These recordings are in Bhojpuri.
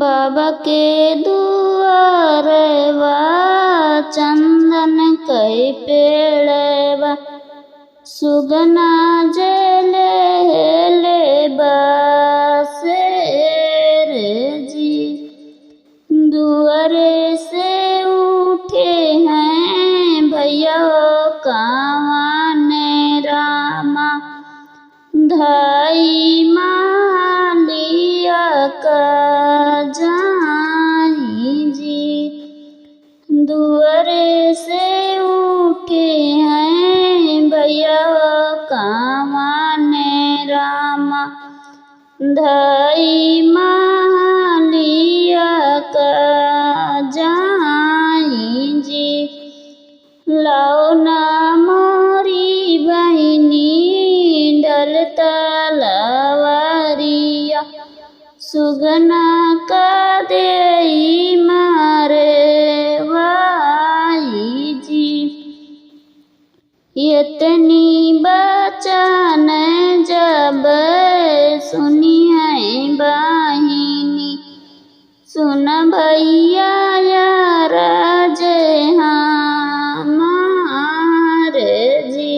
बाबा के दुआरवा चंदन कई पेड़वा सुगना जले हेले बासेर जी। दुआरे से उठे हैं भैया कावन रामा धाई मालिया का जाई जी। दुआरे से उठे हैं भैया कावन रामा धाई मालिया का जाई जी। लाओ ना मोरी बहिनी डलता लवरिया सुगना का देई मारे वाई जी। इतनी बचन जब सुनी है बहिनी सुन भैया यार जय हमारे जी।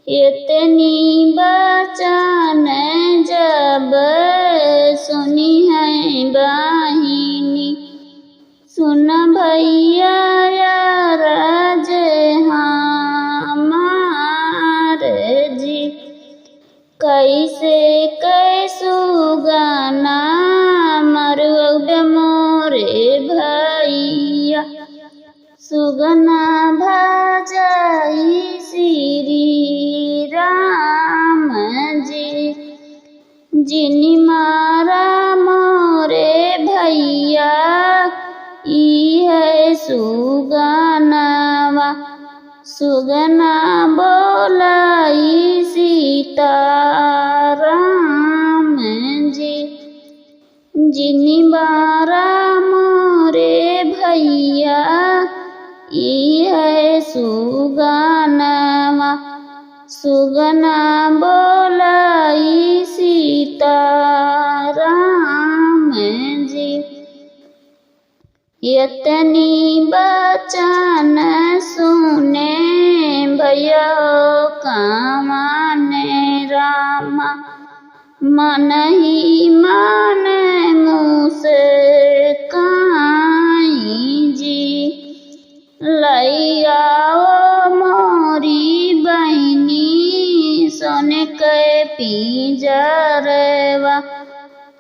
इतनी बचन जब सुनी है बहिनी सुन भैया यार जय हमारे जी। कैसे कैसु गाना मरुद मोरे भैया सुगना भजाई श्री राम जी। जिनी मारा मोरे भैया ई है सुगनावा सुगना बोलाई सीता राम जी। जिनी बारा मोरे भैया ई है सुगनावा सुगना बोलाई सीता राम जी। इतनी बचन सुने भैया कावन रामा मन ही मन मुस्काई जी। लैयाओ मोरी बहिनी सोने के पिंजरवा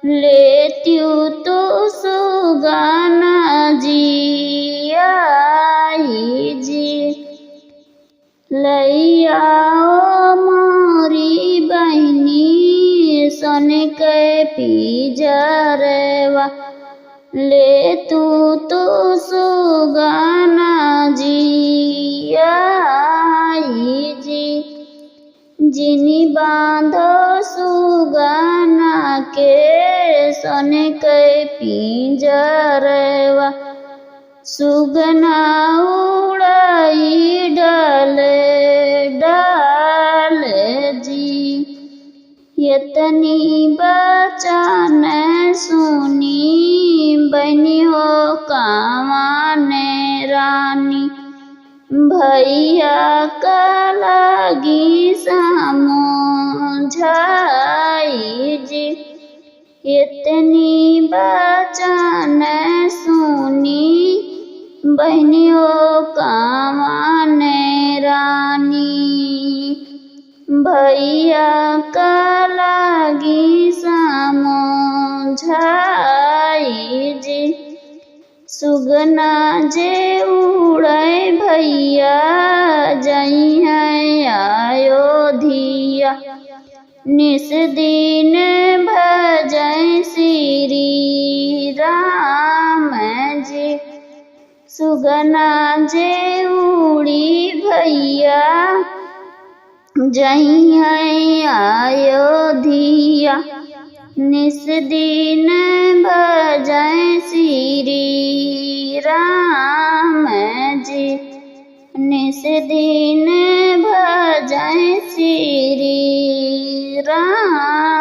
लेत्यू तो सुगना जी आई जी। लैयाओ मोरी बहिनी सोने के पिंजरवा ले तू तो सुगना जी आई जी। जिनी बांधो सुगना के सोने के पिंजरवा सुगना उड़ाई डाले डाले जी। इतनी बचन सुनी बनी हो कावन रानी भैया का लगी समझाई जी। इतनी बचन सुनी बहनियों कावन रानी भैया का लगी समझाई जी। सुगना जे उड़े भैया जई है अयोध्या निस दिन भजय श्री राम जी। सुगना जे उड़ी भैया जई है अयोध्या निस दिन भजय श्री राम जी। निस दिन भजय श्री राम।